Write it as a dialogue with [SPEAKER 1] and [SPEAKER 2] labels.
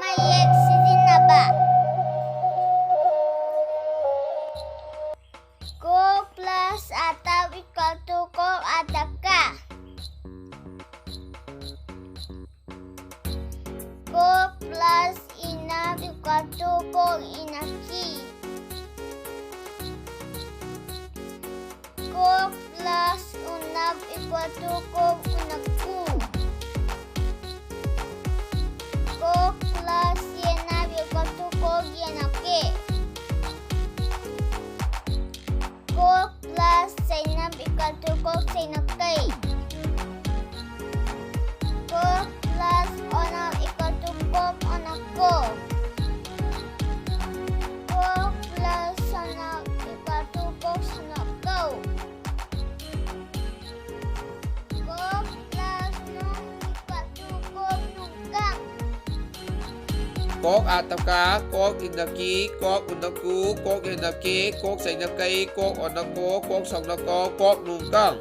[SPEAKER 1] mayek sizinaba. Ko plus atau equal to ko adakah? Ko plus ina equal to ko inaki. Ko plus unab equal to ko unaku. Ko plus yenab equal to ko yenake. Ko plus sainab equal to ko sainakai. Ko plus onab equal to ko onako. Ko plus sonab equal to ko sonako. Ko plus nung equal to ko nunggang.
[SPEAKER 2] Kok ataka, kok inaki, kok unaku, kok inaki, kok sainaki, kok onako, kok songnako, kok nungkang.